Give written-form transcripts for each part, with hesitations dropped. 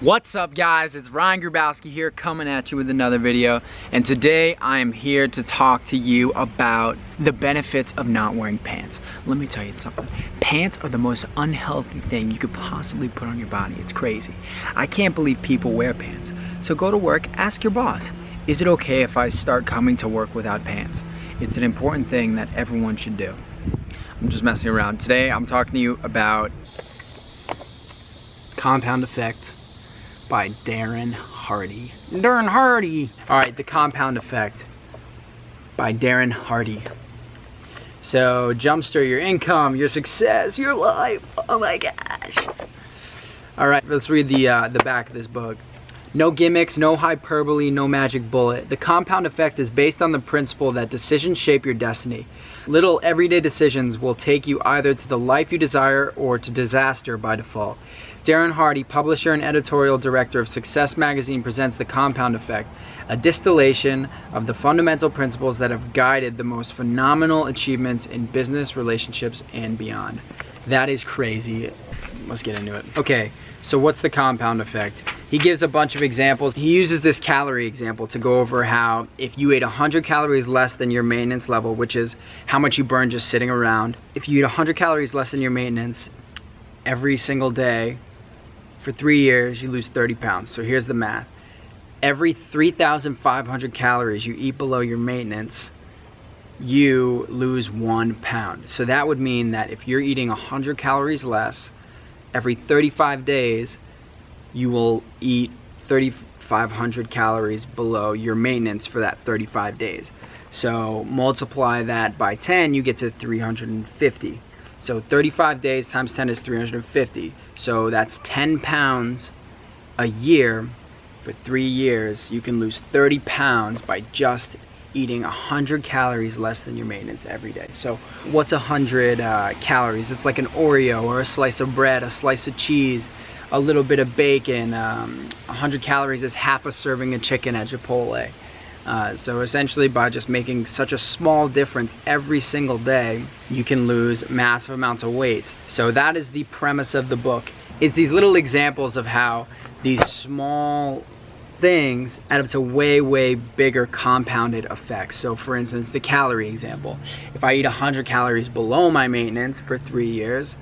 What's up guys, it's Ryan Grabowski here coming at you with another video, and today I am here to talk to you about the benefits of not wearing pants. Let me tell you something. Pants are the most unhealthy thing you could possibly put on your body. It's crazy. I can't believe people wear pants. So go to work, ask your boss, is it okay if I start coming to work without pants? It's an important thing that everyone should do. I'm just messing around. Today I'm talking to you about Compound Effect by Darren Hardy. Darren Hardy! Alright, The Compound Effect by Darren Hardy. So, jumpstart your income, your success, your life. Oh my gosh. Alright, let's read the back of this book. No gimmicks, no hyperbole, no magic bullet. The compound effect is based on the principle that decisions shape your destiny. Little everyday decisions will take you either to the life you desire or to disaster by default. Darren Hardy, publisher and editorial director of Success Magazine, presents The Compound Effect, a distillation of the fundamental principles that have guided the most phenomenal achievements in business, relationships, and beyond. That is crazy. Let's get into it. Okay, so what's the compound effect? He gives a bunch of examples. He uses this calorie example to go over how if you ate 100 calories less than your maintenance level, which is how much you burn just sitting around, if you eat 100 calories less than your maintenance every single day, for 3 years, you lose 30 pounds. So here's the math. Every 3,500 calories you eat below your maintenance, you lose 1 pound. So that would mean that if you're eating 100 calories less, every 35 days, you will eat 3,500 calories below your maintenance for that 35 days. So multiply that by 10, you get to 350. So 35 days times 10 is 350. So that's 10 pounds a year. For 3 years, you can lose 30 pounds by just eating 100 calories less than your maintenance every day. So what's 100 calories? It's like an Oreo or a slice of bread, a slice of cheese, a little bit of bacon. 100 calories is half a serving of chicken at Chipotle. So essentially, by just making such a small difference every single day, you can lose massive amounts of weight. So that is the premise of the book, is these little examples of how these small things add up to way bigger compounded effects. So for instance, the calorie example. If I eat 100 calories below my maintenance for 3 years,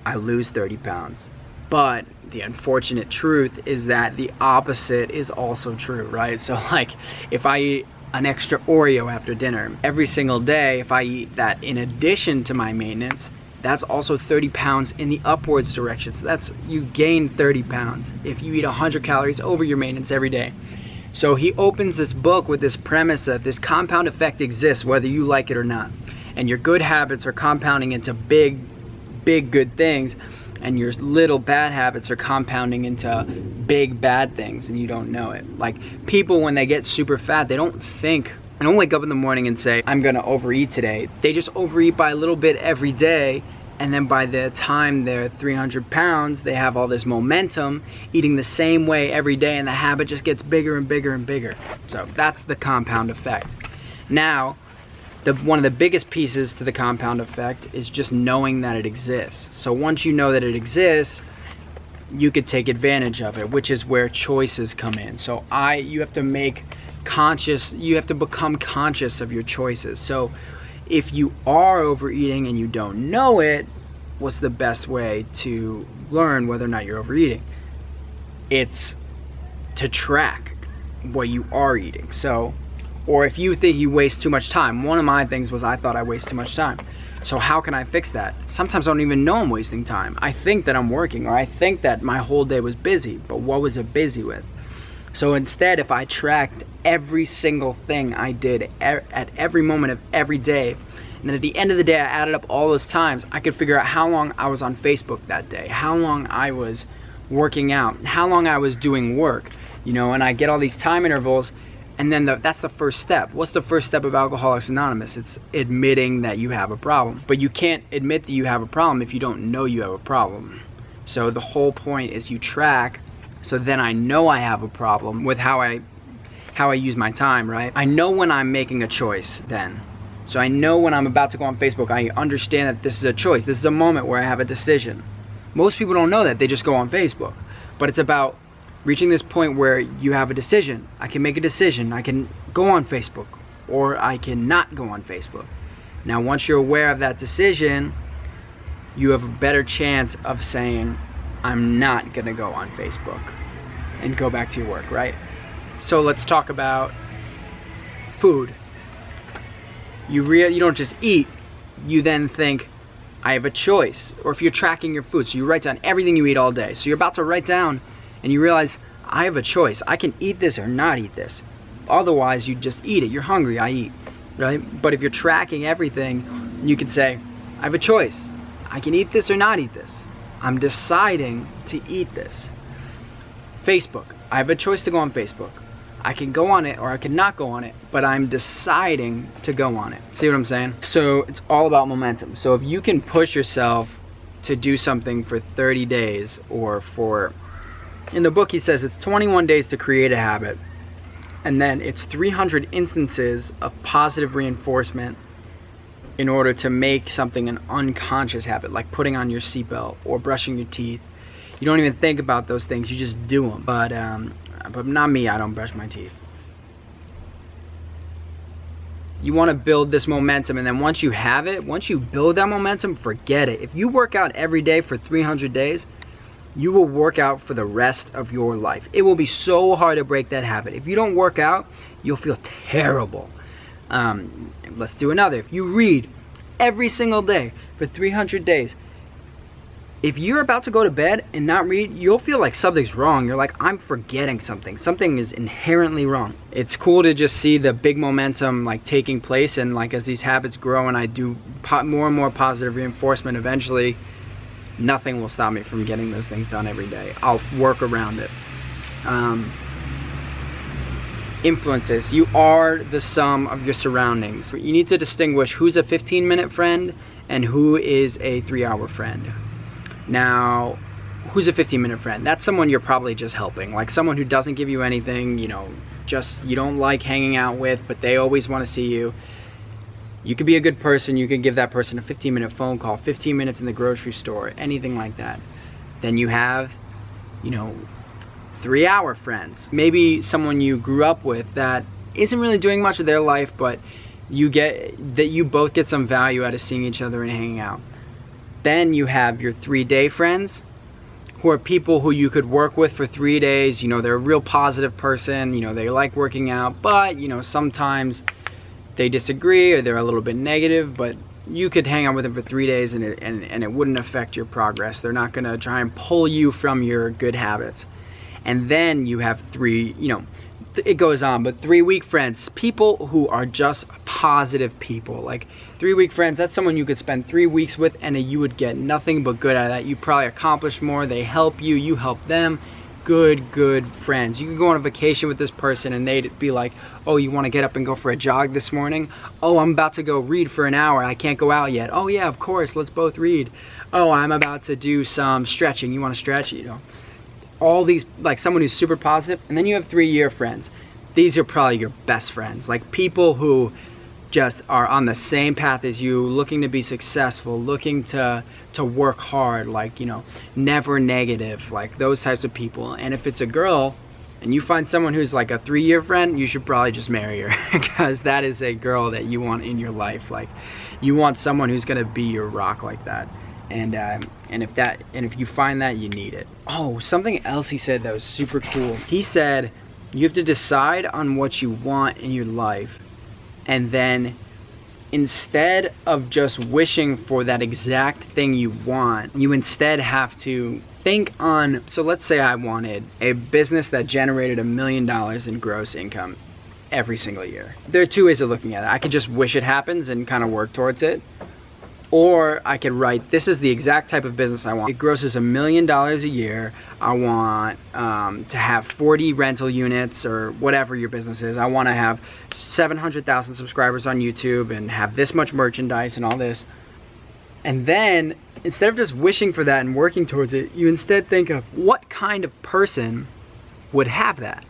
I lose 30 pounds. But the unfortunate truth is that the opposite is also true, right? So like, if I eat an extra Oreo after dinner every single day, if I eat that in addition to my maintenance, that's also 30 pounds in the upwards direction. So that's, you gain 30 pounds if you eat 100 calories over your maintenance every day. So he opens this book with this premise that this compound effect exists whether you like it or not. And your good habits are compounding into big good things, and your little bad habits are compounding into big bad things, and you don't know it. Like, people, when they get super fat, they don't wake up in the morning and say, I'm gonna overeat today. They just overeat by a little bit every day, and then by the time they're 300 pounds, they have all this momentum, eating the same way every day, and the habit just gets bigger and bigger and bigger. So that's the compound effect. Now, one of the biggest pieces to the compound effect is just knowing that it exists. So once you know that it exists, you could take advantage of it, which is where choices come in. So you have to become conscious of your choices. So if you are overeating and you don't know it, what's the best way to learn whether or not you're overeating? It's to track what you are eating. So, or if you think you waste too much time. One of my things was I thought I waste too much time. So how can I fix that? Sometimes I don't even know I'm wasting time. I think that I'm working, or I think that my whole day was busy, but what was it busy with? So instead, if I tracked every single thing I did at every moment of every day, and then at the end of the day I added up all those times, I could figure out how long I was on Facebook that day, how long I was working out, how long I was doing work, you know, and I get all these time intervals. And then that's the first step. What's the first step of Alcoholics Anonymous? It's admitting that you have a problem. But you can't admit that you have a problem if you don't know you have a problem. So the whole point is you track, so then I know I have a problem with how I use my time, right? I know when I'm making a choice then. So I know when I'm about to go on Facebook, I understand that this is a choice. This is a moment where I have a decision. Most people don't know that, they just go on Facebook. But it's about reaching this point where you have a decision. I can make a decision. I can go on Facebook, or I can not go on Facebook. Now, once you're aware of that decision, you have a better chance of saying, I'm not gonna go on Facebook, and go back to your work, right? So let's talk about food. You don't just eat, you then think, I have a choice. Or if you're tracking your food, so you write down everything you eat all day. So you're about to write down and you realize, I have a choice. I can eat this or not eat this. Otherwise, you just eat it. You're hungry, I eat, right? But if you're tracking everything, you can say, I have a choice. I can eat this or not eat this. I'm deciding to eat this. Facebook. I have a choice to go on Facebook. I can go on it or I can not go on it, but I'm deciding to go on it. See what I'm saying? So it's all about momentum. So if you can push yourself to do something for 30 days, or for, in the book he says it's 21 days to create a habit, and then it's 300 instances of positive reinforcement in order to make something an unconscious habit, like putting on your seatbelt or brushing your teeth. You don't even think about those things, you just do them. But not me, I don't brush my teeth. You want to build this momentum, and then once you have it, once you build that momentum, forget it. If you work out every day for 300 days, you will work out for the rest of your life. It will be so hard to break that habit. If you don't work out, you'll feel terrible. Let's do another. If you read every single day for 300 days, if you're about to go to bed and not read, you'll feel like something's wrong. You're like, I'm forgetting something. Something is inherently wrong. It's cool to just see the big momentum like taking place, and like as these habits grow and I do more and more positive reinforcement, eventually nothing will stop me from getting those things done every day. I'll work around it. Influences. You are the sum of your surroundings. You need to distinguish who's a 15-minute friend and who is a 3-hour friend. Now, who's a 15-minute friend? That's someone you're probably just helping, like someone who doesn't give you anything, you know, just you don't like hanging out with, but they always want to see you. You could be a good person, you could give that person a 15-minute phone call, 15 minutes in the grocery store, anything like that. Then you have, you know, 3-hour friends. Maybe someone you grew up with that isn't really doing much of their life, but you both get some value out of seeing each other and hanging out. Then you have your 3-day friends, who are people who you could work with for 3 days. You know, they're a real positive person, you know, they like working out, but you know, sometimes they disagree or they're a little bit negative, but you could hang out with them for 3 days and it wouldn't affect your progress. They're not gonna try and pull you from your good habits. And then you have it goes on, but 3-week friends, people who are just positive people. Like 3-week friends, that's someone you could spend 3 weeks with and you would get nothing but good out of that. You probably accomplish more, they help you, you help them. Good friends. You could go on a vacation with this person and they'd be like, oh, you want to get up and go for a jog this morning? Oh, I'm about to go read for an hour, I can't go out yet. Oh yeah, of course, let's both read. Oh, I'm about to do some stretching, you want to stretch, you know. All these, like someone who's super positive. And then you have 3-year friends. These are probably your best friends, like people who just are on the same path as you, looking to be successful, looking to work hard, like, you know, never negative, like those types of people. And if it's a girl and you find someone who's like a 3-year friend, you should probably just marry her because that is a girl that you want in your life. Like, you want someone who's gonna be your rock like that. And if you find that, you need it. Oh, something else he said that was super cool. He said, you have to decide on what you want in your life, and then instead of just wishing for that exact thing you want, you instead have to think on, so let's say I wanted a business that generated $1 million in gross income every single year. There are 2 ways of looking at it. I could just wish it happens and kind of work towards it. Or I could write, this is the exact type of business I want. It grosses $1 million a year. I want to have 40 rental units or whatever your business is. I want to have 700,000 subscribers on YouTube and have this much merchandise and all this. And then instead of just wishing for that and working towards it, you instead think of what kind of person would have that.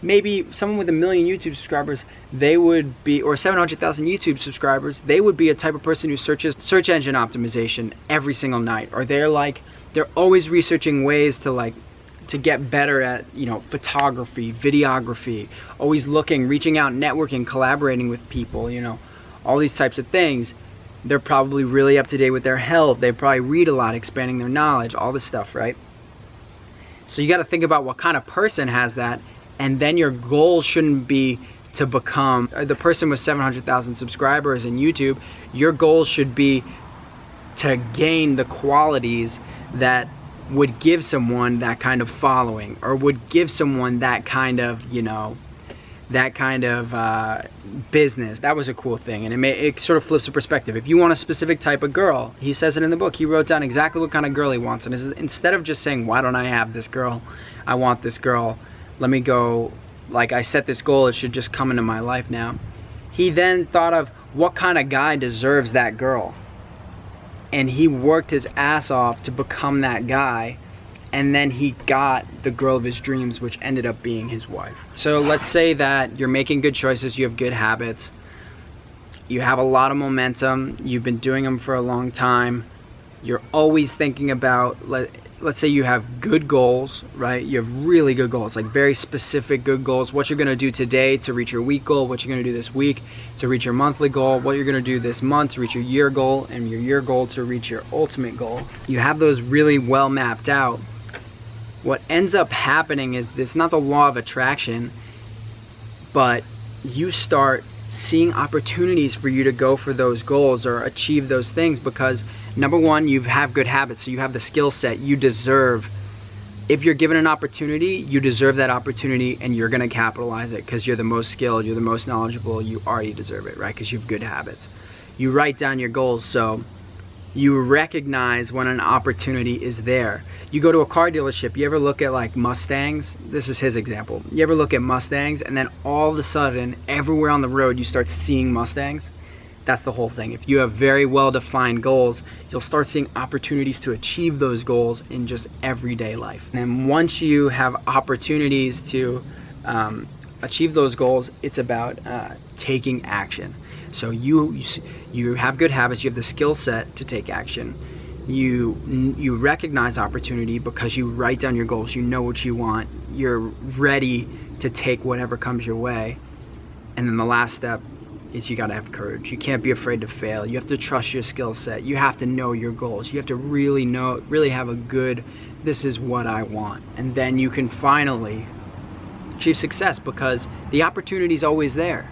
Maybe someone with 1 million YouTube subscribers, they would be, or 700,000 YouTube subscribers, they would be a type of person who searches search engine optimization every single night. Or they're always researching ways to to get better at, you know, photography, videography, always looking, reaching out, networking, collaborating with people, you know, all these types of things. They're probably really up to date with their health. They probably read a lot, expanding their knowledge, all this stuff, right? So you got to think about what kind of person has that, and then your goal shouldn't be to become the person with 700,000 subscribers in YouTube. Your goal should be to gain the qualities that would give someone that kind of following, or would give someone that kind of, you know, that kind of business. That was a cool thing, and it sort of flips the perspective. If you want a specific type of girl, he says it in the book, he wrote down exactly what kind of girl he wants, and instead of just saying, why don't I have this girl, I want this girl, let me go, like, I set this goal, it should just come into my life now. He then thought of what kind of guy deserves that girl, and he worked his ass off to become that guy, and then he got the girl of his dreams, which ended up being his wife. So let's say that you're making good choices, you have good habits, you have a lot of momentum, you've been doing them for a long time, you're always thinking about, let's say you have good goals, right? You have really good goals, like very specific good goals. What you're gonna do today to reach your week goal, what you're gonna do this week to reach your monthly goal, what you're gonna do this month to reach your year goal, and your year goal to reach your ultimate goal. You have those really well mapped out. What ends up happening is, it's not the law of attraction, but you start seeing opportunities for you to go for those goals or achieve those things, because number one, you have good habits, so you have the skill set. You deserve, if you're given an opportunity, you deserve that opportunity, and you're gonna capitalize it because you're the most skilled, you're the most knowledgeable, you already deserve it, right? Because you have good habits. You write down your goals, so you recognize when an opportunity is there. You go to a car dealership, you ever look at like Mustangs? This is his example. You ever look at Mustangs, and then all of a sudden, everywhere on the road, you start seeing Mustangs? That's the whole thing. If you have very well-defined goals, you'll start seeing opportunities to achieve those goals in just everyday life. And once you have opportunities to achieve those goals, it's about taking action. So you have good habits, you have the skill set to take action. You recognize opportunity because you write down your goals, you know what you want, you're ready to take whatever comes your way. And then the last step is you gotta have courage. You can't be afraid to fail. You have to trust your skill set. You have to know your goals. You have to really have a good, this is what I want. And then you can finally achieve success, because the opportunity is always there.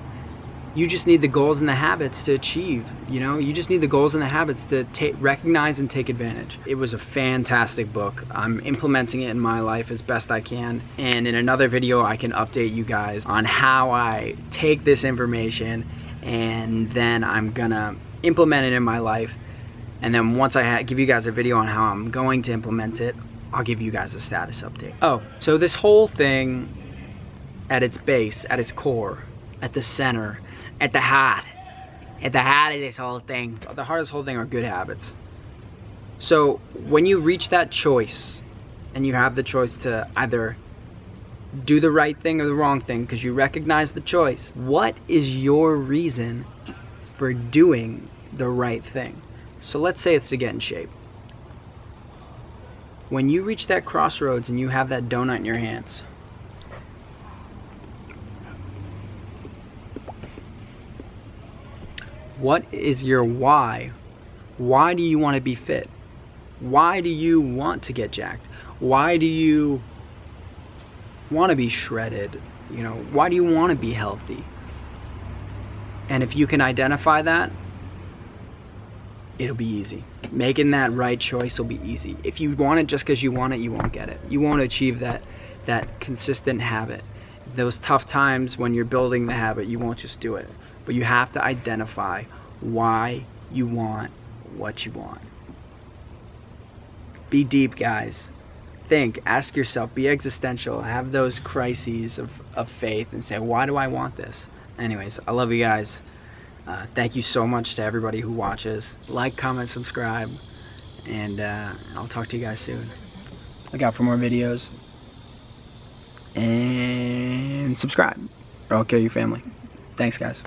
You just need the goals and the habits to achieve, you know? You just need the goals and the habits to recognize and take advantage. It was a fantastic book. I'm implementing it in my life as best I can. And in another video, I can update you guys on how I take this information, and then I'm gonna implement it in my life. And then once I give you guys a video on how I'm going to implement it, I'll give you guys a status update. Oh, so this whole thing, at its base, at its core, at the center, at the heart of this whole thing, the heart of this whole thing are good habits. So when you reach that choice, and you have the choice to either do the right thing or the wrong thing, because you recognize the choice, what is your reason for doing the right thing? So let's say it's to get in shape. When you reach that crossroads and you have that donut in your hands, what is your why? Why do you want to be fit? Why do you want to get jacked? Why do you want to be shredded? You know, why do you want to be healthy? And if you can identify that, it'll be easy. Making that right choice will be easy. If you want it just because you want it, you won't get it. You won't achieve that consistent habit. Those tough times when you're building the habit, you won't just do it. But you have to identify why you want what you want. Be deep, guys. Think, ask yourself, be existential, have those crises of faith, and say, why do I want this? Anyways, I love you guys. Thank you so much to everybody who watches. Like, comment, subscribe, and I'll talk to you guys soon. Look out for more videos. And subscribe, or I'll kill your family. Thanks, guys.